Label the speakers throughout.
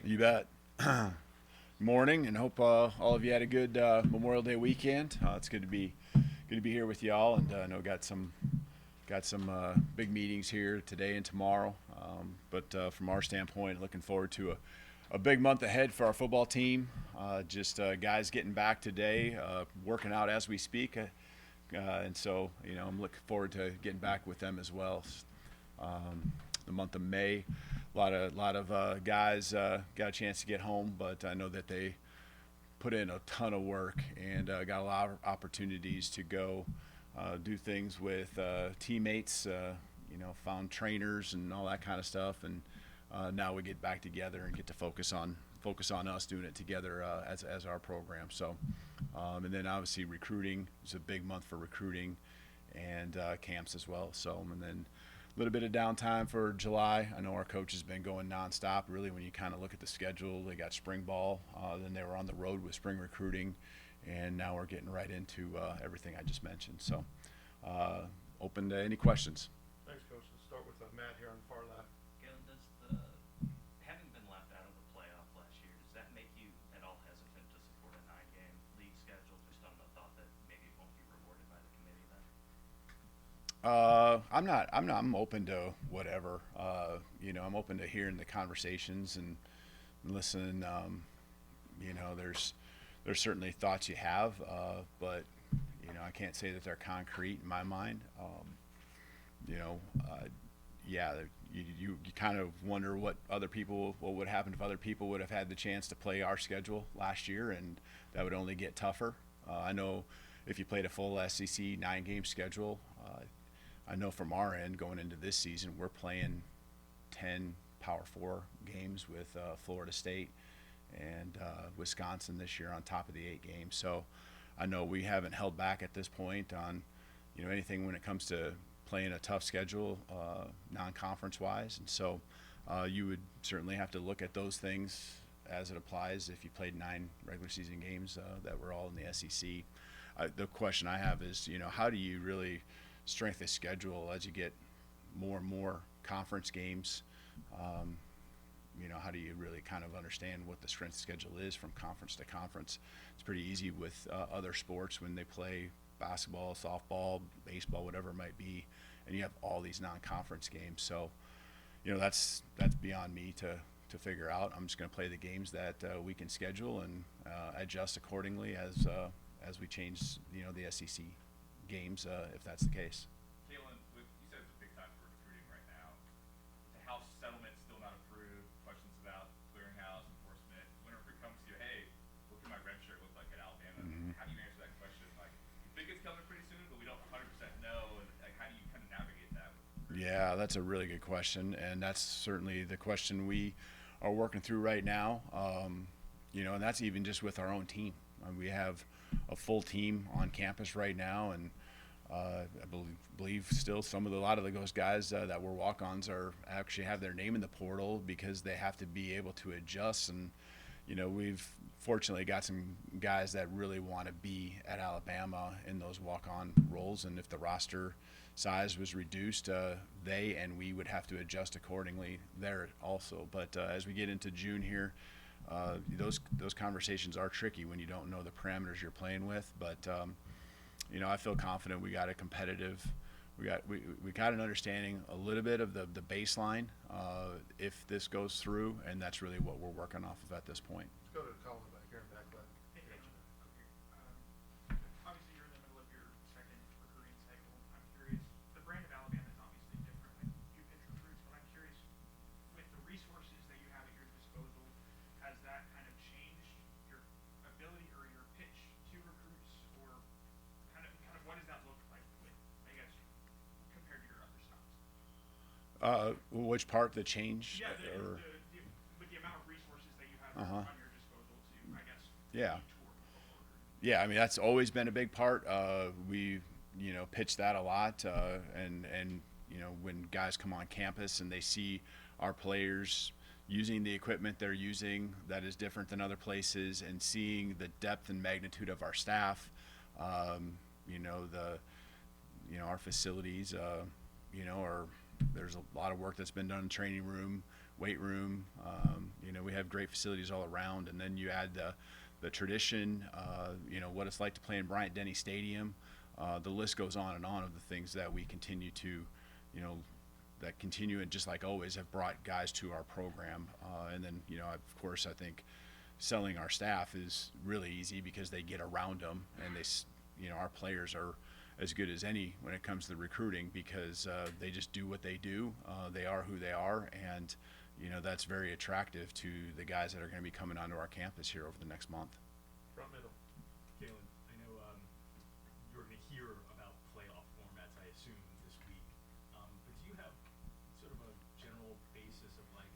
Speaker 1: You bet. Morning, and hope all of you had a good Memorial Day weekend. It's good to be here with y'all, and I know got some big meetings here today and tomorrow. But from our standpoint, looking forward to a big month ahead for our football team. Just guys getting back today, working out as we speak, and so I'm looking forward to getting back with them as well. The month of May. A lot of guys got a chance to get home, but I know that they put in a ton of work and got a lot of opportunities to go do things with teammates, found trainers and all that kind of stuff. And now we get back together and get to focus on us doing it together as our program. So, and then obviously recruiting is a big month for recruiting and camps as well. So, and then a little bit of downtime for July. I know our coach has been going nonstop. Really, when you kind of look at the schedule, they got spring ball, then they were on the road with spring recruiting, and now we're getting right into everything I just mentioned. So, open to any questions.
Speaker 2: Thanks, Coach. Let's start with Matt here on the far left.
Speaker 3: Kalen, having been left out of the playoff last year, does that make you at all hesitant to support a 9-game league schedule, just on the thought that maybe it won't be rewarded by the committee then?
Speaker 1: I'm open to whatever. I'm open to hearing the conversations and listening. There's certainly thoughts you have, but I can't say that they're concrete in my mind. Yeah, you kind of wonder what would happen if other people would have had the chance to play our schedule last year, and that would only get tougher. I know if you played a full SEC 9-game schedule, I know from our end going into this season, we're playing 10 Power 4 games with Florida State and Wisconsin this year on top of the 8 games. So I know we haven't held back at this point on anything when it comes to playing a tough schedule non-conference wise. And so you would certainly have to look at those things as it applies if you played 9 regular season games that were all in the SEC. The question I have is, how do you really strength the schedule as you get more and more conference games? How do you really kind of understand what the strength schedule is from conference to conference? It's pretty easy with other sports when they play basketball, softball, baseball, whatever it might be, and you have all these non-conference games. So, that's beyond me to figure out. I'm just going to play the games that we can schedule and adjust accordingly as we change, the SEC games, if that's the case.
Speaker 4: Kalen, you said it's a big time for recruiting right now. The House settlement still not approved. Questions about clearinghouse enforcement. When a recruit comes to you, hey, what can my red shirt look like at Alabama?
Speaker 1: Mm-hmm.
Speaker 4: How do you answer that question? Like, you think it's coming pretty soon, but we don't 100% know. And like, how do you kind of navigate that?
Speaker 1: Yeah, that's a really good question, and that's certainly the question we are working through right now. And that's even just with our own team. We have a full team on campus right now, and I believe still a lot of those guys that were walk-ons actually have their name in the portal because they have to be able to adjust. And we've fortunately got some guys that really want to be at Alabama in those walk-on roles, and if the roster size was reduced, they and we would have to adjust accordingly there also. But as we get into June here, those conversations are tricky when you don't know the parameters you're playing with. But I feel confident we got an understanding a little bit of the baseline if this goes through, and that's really what we're working off of at this point.
Speaker 2: Let's go to Colin back here in back left.
Speaker 5: Hey, Coach. Okay. Obviously, you're in the middle of your second recruiting cycle. I'm curious. The brand of Alabama is obviously different when you pitch recruits, but I'm curious, with the resources that you have at your disposal, has that kind of changed your ability or your pitch to recruits, or kind of what does that look like with, I guess, compared to your other stops?
Speaker 1: Which part, the change?
Speaker 5: Yeah,
Speaker 1: or?
Speaker 5: with the amount of resources that you have
Speaker 1: Uh-huh.
Speaker 5: on your disposal to, I guess,
Speaker 1: Yeah.
Speaker 5: lead toward football recruiting.
Speaker 1: Yeah, I mean that's always been a big part. We pitch that a lot, and when guys come on campus and they see our players using the equipment they're using that is different than other places, and seeing the depth and magnitude of our staff, our facilities, there's a lot of work that's been done in the training room weight room. We have great facilities all around, and then you add the tradition, what it's like to play in Bryant-Denny Stadium. The list goes on and on of the things that we continue to, that continue and just like always have brought guys to our program. And then, of course, I think selling our staff is really easy because they get around them, and our players are as good as any when it comes to recruiting because they just do what they do. They are who they are, and that's very attractive to the guys that are going to be coming onto our campus here over the next month.
Speaker 2: Front middle.
Speaker 6: Kalen, I know you're going to hear about playoff formats, I assume, this week. But do you have sort of a general basis of like,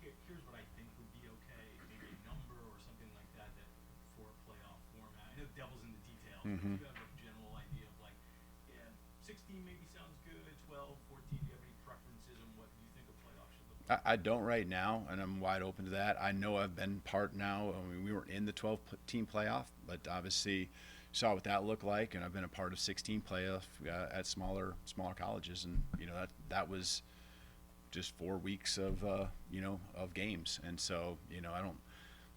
Speaker 6: here's what I think would be okay, maybe a number or something like that for a playoff format? I know the devil's in the details, but do you have a general idea of like, yeah, 16 maybe sounds good, 12, 14, do you have any preferences on what you think a playoff should look like?
Speaker 1: I don't right now, and I'm wide open to that. I know I've been part now. I mean, we weren't in the 12-team playoff, but obviously saw what that looked like, and I've been a part of 16 playoff at smaller colleges, and that was just 4 weeks of of games, and so I don't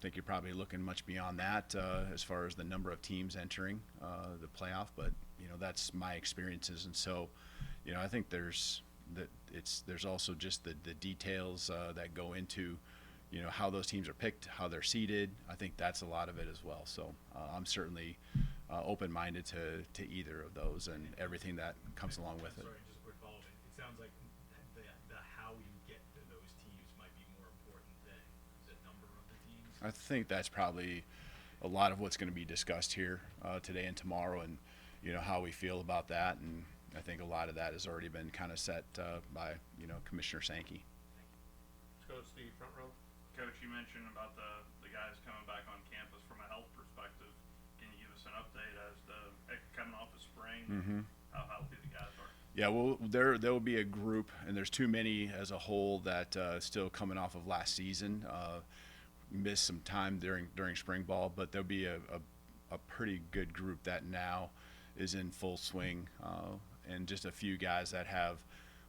Speaker 1: think you're probably looking much beyond that as far as the number of teams entering the playoff, but that's my experiences, and so I think there's also just the details that go into how those teams are picked, how they're seeded. I think that's a lot of it as well. So I'm certainly open-minded to either of those and everything that comes along with it.
Speaker 6: Sorry, just a quick follow-up. It sounds like the how you get to those teams might be more important than the number of the teams.
Speaker 1: I think that's probably a lot of what's going to be discussed here today and tomorrow, and how we feel about that. And I think a lot of that has already been kind of set by Commissioner Sankey.
Speaker 2: Let's go to Steve, front row.
Speaker 7: Coach, you mentioned about the guys coming back on campus from a health perspective. Can you give us an update as to coming off of spring, how healthy the guys are?
Speaker 1: Yeah, well, there will be a group, and there's too many as a whole that still coming off of last season, missed some time during spring ball, but there'll be a pretty good group that now is in full swing, and just a few guys that have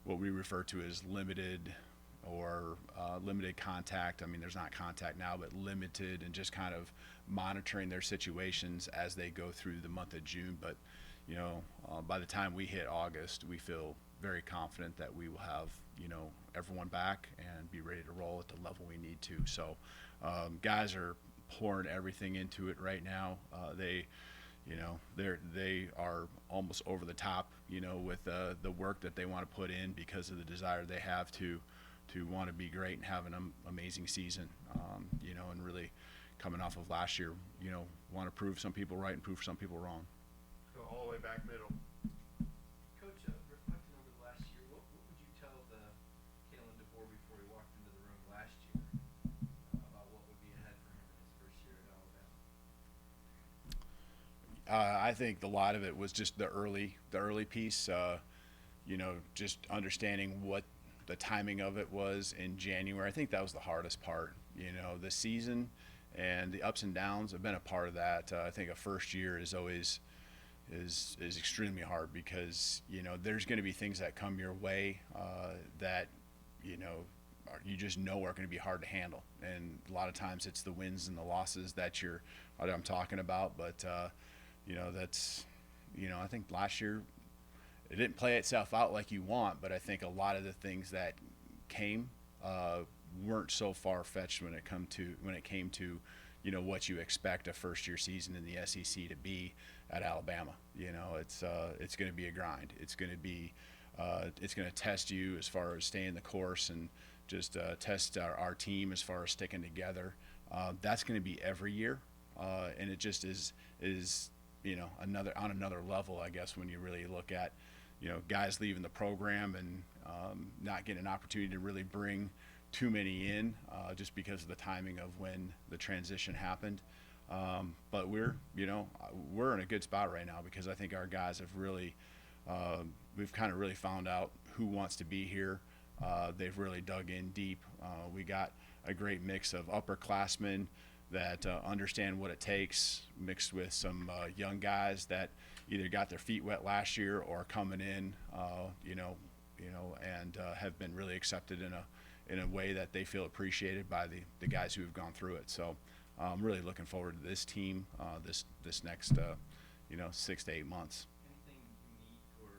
Speaker 1: what we refer to as limited contact. I mean, there's not contact now, but limited, and just kind of monitoring their situations as they go through the month of June. But by the time we hit August, we feel very confident that we will have everyone back and be ready to roll at the level we need to. So guys are pouring everything into it right now. They are almost over the top with the work that they want to put in because of the desire they have to want to be great and have an amazing season, and really coming off of last year, want to prove some people right and prove some people wrong.
Speaker 2: Let's go all the way back middle.
Speaker 8: Coach, reflecting over the last year, what would you tell the Kalen DeBoer before he walked into the room last year about what would be ahead for him in his first year at Alabama?
Speaker 1: I think a lot of it was just the early piece, just understanding what the timing of it was in January. I think that was the hardest part. The season and the ups and downs have been a part of that. I think a first year is always is extremely hard because there's going to be things that come your way that you just know are going to be hard to handle, and a lot of times it's the wins and the losses that I'm talking about. But that's I think last year it didn't play itself out like you want, but I think a lot of the things that came weren't so far-fetched when it came to what you expect a first-year season in the SEC to be at Alabama. It's going to be a grind. It's going to test you as far as staying the course and just test our team as far as sticking together. That's going to be every year, and it just is another level, I guess, when you really look at guys leaving the program and not getting an opportunity to really bring too many in just because of the timing of when the transition happened. But we're in a good spot right now because I think our guys have really we've kind of really found out who wants to be here. They've really dug in deep. We got a great mix of upperclassmen that understand what it takes, mixed with some young guys that either got their feet wet last year or coming in, and have been really accepted in a way that they feel appreciated by the guys who have gone through it. So I'm really looking forward to this team this next 6 to 8 months.
Speaker 8: Anything unique or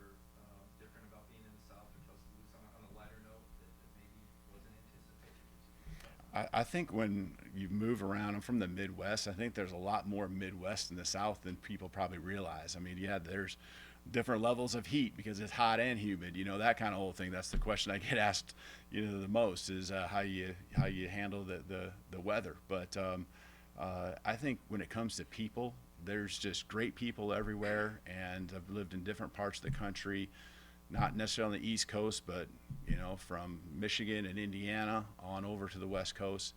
Speaker 8: different about being in the South or Tuscaloosa on a lighter note that maybe wasn't anticipated?
Speaker 1: I think when you move around, I'm from the Midwest. I think there's a lot more Midwest in the South than people probably realize. I mean, yeah, there's different levels of heat because it's hot and humid, that kind of whole thing. That's the question I get asked, the most is how you handle the weather. But I think when it comes to people, there's just great people everywhere, and I've lived in different parts of the country, not necessarily on the East Coast, but from Michigan and Indiana on over to the West Coast.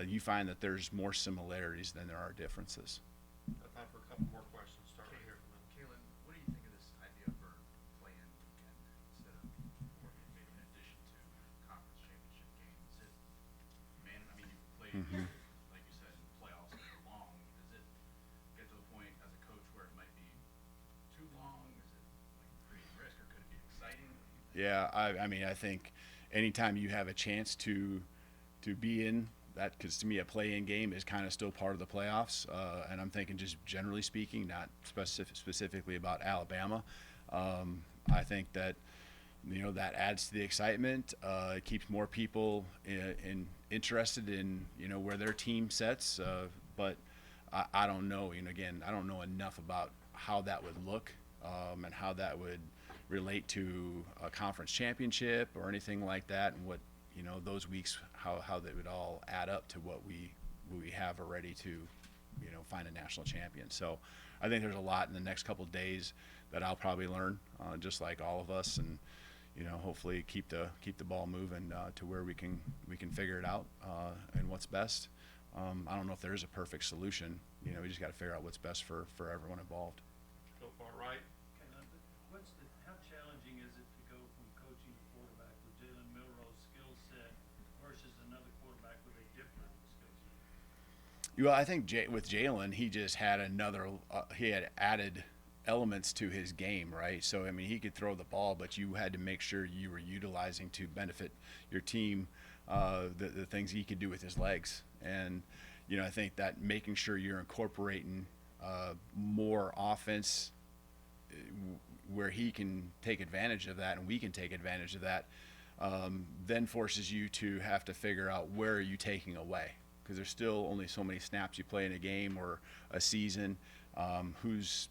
Speaker 1: You find that there's more similarities than there are differences.
Speaker 2: Got time for a couple more questions. Start right here from the
Speaker 9: Kalen, what do you think of this idea for play-in weekend instead of, or maybe in addition to conference championship games? I mean, you played, like you said, in playoffs for long. Does it get to a point as a coach where it might be too long? Is it like creating risk, or could it be exciting?
Speaker 1: Yeah, I mean, I think anytime you have a chance to be in that, because to me a play-in game is kind of still part of the playoffs, and I'm thinking just generally speaking, not specifically about Alabama. I think that that adds to the excitement. It keeps more people interested in where their team sets. But I don't know. Again, I don't know enough about how that would look and how that would relate to a conference championship or anything like that, and what those weeks, how they would all add up to what we have already to find a national champion. So I think there's a lot in the next couple of days that I'll probably learn, just like all of us, and hopefully keep the ball moving to where we can figure it out and what's best. I don't know if there is a perfect solution. We just got to figure out what's best for everyone involved.
Speaker 2: go far right.
Speaker 10: How challenging is it to go from coaching a quarterback with Jalen Milroe's skill set versus another quarterback with a different skill set?
Speaker 1: Well, I think with Jalen, he just had he had added elements to his game, right? So, I mean, he could throw the ball, but you had to make sure you were utilizing to benefit your team the things he could do with his legs. And, I think that making sure you're incorporating more offense where he can take advantage of that and we can take advantage of that, then forces you to have to figure out where are you taking away, because there's still only so many snaps you play in a game or a season. Who's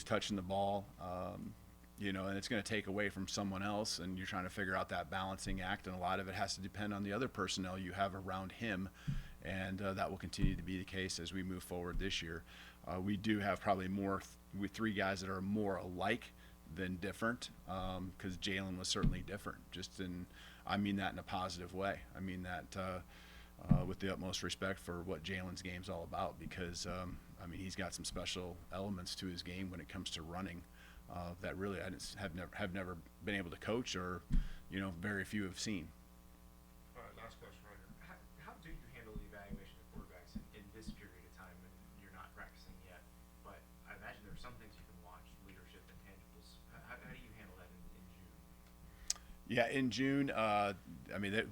Speaker 1: touching the ball, and it's going to take away from someone else, and you're trying to figure out that balancing act, and a lot of it has to depend on the other personnel you have around him, and that will continue to be the case as we move forward this year. We do have probably with three guys that are more alike than different, because Jalen was certainly different. I mean that in a positive way. I mean that with the utmost respect for what Jalen's game's all about, because he's got some special elements to his game when it comes to running that really I have never been able to coach, or very few have seen.
Speaker 2: All right, last question right here.
Speaker 9: How do you handle the evaluation of quarterbacks in this period of time when you're not practicing yet? But I imagine there are some things you can watch, leadership, intangibles. How do you handle that in June?
Speaker 1: Yeah, in June,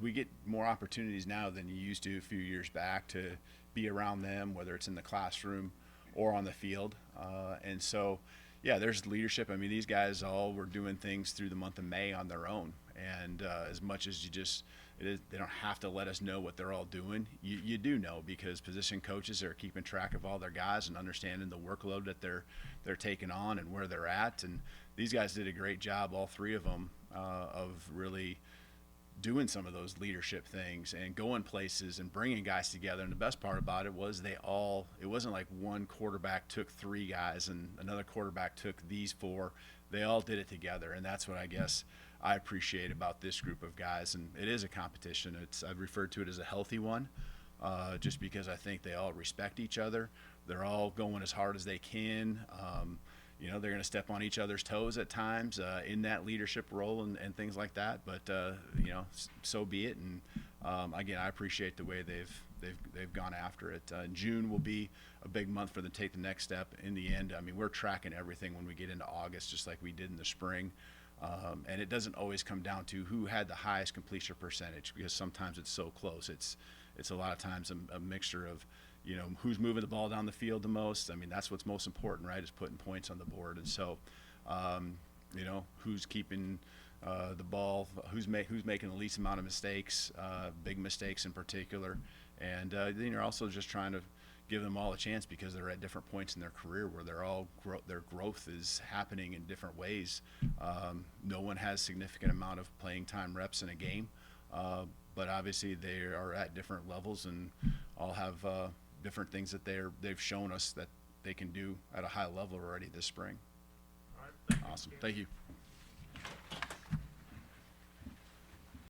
Speaker 1: we get more opportunities now than you used to a few years back to be around them, whether it's in the classroom or on the field. And so, yeah, there's leadership. I mean, these guys all were doing things through the month of May on their own. And as much as they don't have to let us know what they're all doing. You do know, because position coaches are keeping track of all their guys and understanding the workload that they're taking on and where they're at. And these guys did a great job, all three of them, of really doing some of those leadership things and going places and bringing guys together. And the best part about it was it wasn't like one quarterback took three guys and another quarterback took these four. They all did it together, and that's what I guess I appreciate about this group of guys. And it is a competition. I've referred to it as a healthy one, just because I think they all respect each other. They're all going as hard as they can. They're going to step on each other's toes at times in that leadership role and things like that. But so be it. And again, I appreciate the way they've gone after it. June will be a big month for them to take the next step. In the end, we're tracking everything when we get into August, just like we did in the spring. And it doesn't always come down to who had the highest completion percentage, because sometimes it's so close. It's a lot of times a mixture of, you know, who's moving the ball down the field the most. I mean, that's what's most important, right, is putting points on the board. And so, you know, who's keeping the ball, who's making the least amount of mistakes, big mistakes in particular. And then you're also just trying to give them all a chance, because they're at different points in their career where their growth is happening in different ways. No one has significant amount of playing time reps in a game, but obviously they are at different levels and all have different things that they've shown us that they can do at a high level already this spring.
Speaker 2: All right, thank you.
Speaker 1: Awesome. Thank you.